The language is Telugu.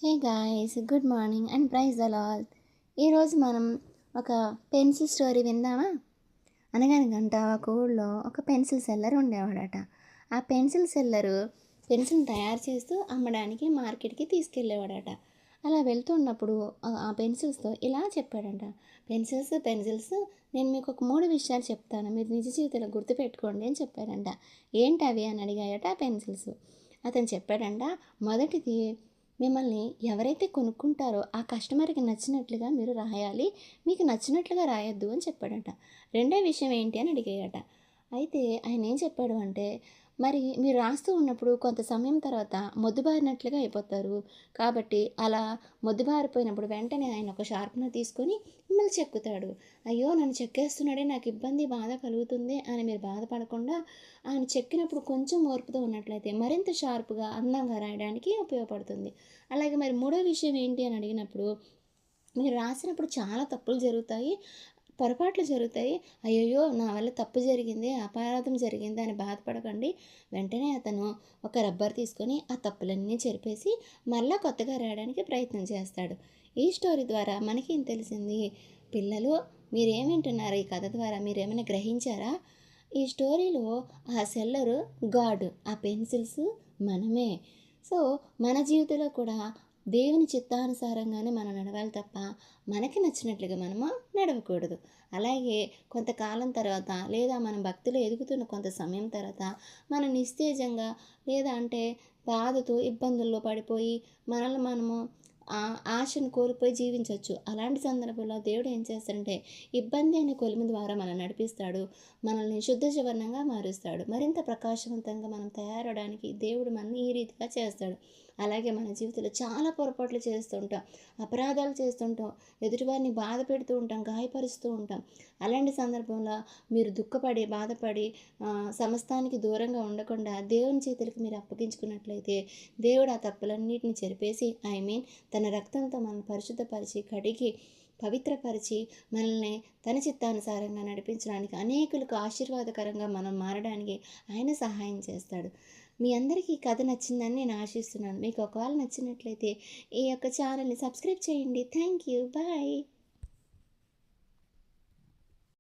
Hey guys, good morning and praise the lord. ఈరోజు మనం ఒక పెన్సిల్ స్టోరీ విందామా? అనగనగంట ఒక ఊళ్ళో ఒక పెన్సిల్ సెల్లర్ ఉండేవాడట. ఆ పెన్సిల్ సెల్లరు పెన్సిల్ తయారు చేస్తూ అమ్మడానికి మార్కెట్కి తీసుకెళ్ళేవాడట. అలా వెళ్తున్నప్పుడు ఆ పెన్సిల్స్తో ఇలా చెప్పాడంట, పెన్సిల్స్ నేను మీకు ఒక 3 విషయాలు చెప్తాను, మీరు నిజ జీవితంలో గుర్తుపెట్టుకోండి అని చెప్పాడంట. ఏంటవి అని అడిగాయట ఆ పెన్సిల్స్. అతను చెప్పాడంట, మొదటిది, మిమ్మల్ని ఎవరైతే కొనుక్కుంటారో ఆ కస్టమర్కి నచ్చినట్లుగా మీరు రాయాలి, మీకు నచ్చినట్లుగా రాయొద్దు అని చెప్పాడట. రెండో విషయం ఏంటి అని అడిగాయట. అయితే ఆయన ఏం చెప్పాడు అంటే, మరి మీరు రాస్తూ ఉన్నప్పుడు కొంత సమయం తర్వాత మొద్దుబారినట్లుగా అయిపోతారు, కాబట్టి అలా మొద్దుబారిపోయినప్పుడు వెంటనే ఆయన ఒక షార్ప్నర్ తీసుకొని మిమ్మల్ని చెక్కుతాడు. అయ్యో నన్ను చెక్కేస్తున్నాడే, నాకు ఇబ్బంది బాధ కలుగుతుంది అని మీరు బాధపడకుండా ఆయన చెక్కినప్పుడు కొంచెం ఓర్పుతో ఉన్నట్లయితే మరింత షార్ప్గా అందంగా రాయడానికి ఉపయోగపడుతుంది. అలాగే మరి మూడో విషయం ఏంటి అని అడిగినప్పుడు, మీరు రాసినప్పుడు చాలా తప్పులు జరుగుతాయి, పొరపాట్లు జరుగుతాయి. అయ్యయ్యో నా వల్ల తప్పు జరిగింది, అపరాధం జరిగింది అని బాధపడకండి. వెంటనే అతను ఒక రబ్బర్ తీసుకొని ఆ తప్పులన్నీ చెరిపేసి మళ్ళా కొత్తగా రాయడానికి ప్రయత్నం చేస్తాడు. ఈ స్టోరీ ద్వారా మనకి ఏం తెలిసింది? పిల్లలు, మీరేమింటున్నారు? ఈ కథ ద్వారా మీరేమైనా గ్రహించారా? ఈ స్టోరీలో ఆ సెల్లరు గాడ్, ఆ పెన్సిల్స్ మనమే. సో మన జీవితంలో కూడా దేవుని చిత్తానుసారంగానే మనం నడవాలి తప్ప మనకి నచ్చినట్లుగా మనము నడవకూడదు. అలాగే కొంతకాలం తర్వాత లేదా మనం భక్తిలో ఎదుగుతున్న కొంత సమయం తర్వాత మనం నిస్తేజంగా లేదా అంటే బాధతో ఇబ్బందుల్లో పడిపోయి మనల్ని మనము ఆశను కోల్పోయి జీవించవచ్చు. అలాంటి సందర్భంలో దేవుడు ఏం చేస్తాడంటే ఇబ్బంది అనే కొలిమి ద్వారా మనం నడిపిస్తాడు, మనల్ని శుద్ధ చివర్ణంగా మారుస్తాడు. మరింత ప్రకాశవంతంగా మనం తయారవడానికి దేవుడు మనల్ని ఈ రీతిగా చేస్తాడు. అలాగే మన జీవితంలో చాలా పొరపాట్లు చేస్తుంటాం, అపరాధాలు చేస్తుంటాం, ఎదుటివారిని బాధ పెడుతూ ఉంటాం, గాయపరుస్తూ ఉంటాం. అలాంటి సందర్భంలో మీరు దుఃఖపడి బాధపడి సమస్తానికి దూరంగా ఉండకుండా దేవుని చేతులకు మీరు అప్పగించుకున్నట్లయితే దేవుడు ఆ తప్పులన్నిటిని చెరిపేసి తన రక్తంతో మనల్ని పరిశుద్ధపరిచి కడిగి పవిత్రపరిచి మనల్ని తన చిత్తానుసారంగా నడిపించడానికి, అనేకులకు ఆశీర్వాదకరంగా మనం మారడానికి ఆయన సహాయం చేస్తాడు. మీ అందరికీ ఈ కథ నచ్చిందని నేను ఆశిస్తున్నాను. మీకు ఒకవేళ నచ్చినట్లయితే ఈ యొక్క ఛానల్ని సబ్స్క్రైబ్ చేయండి. Thank you. బాయ్.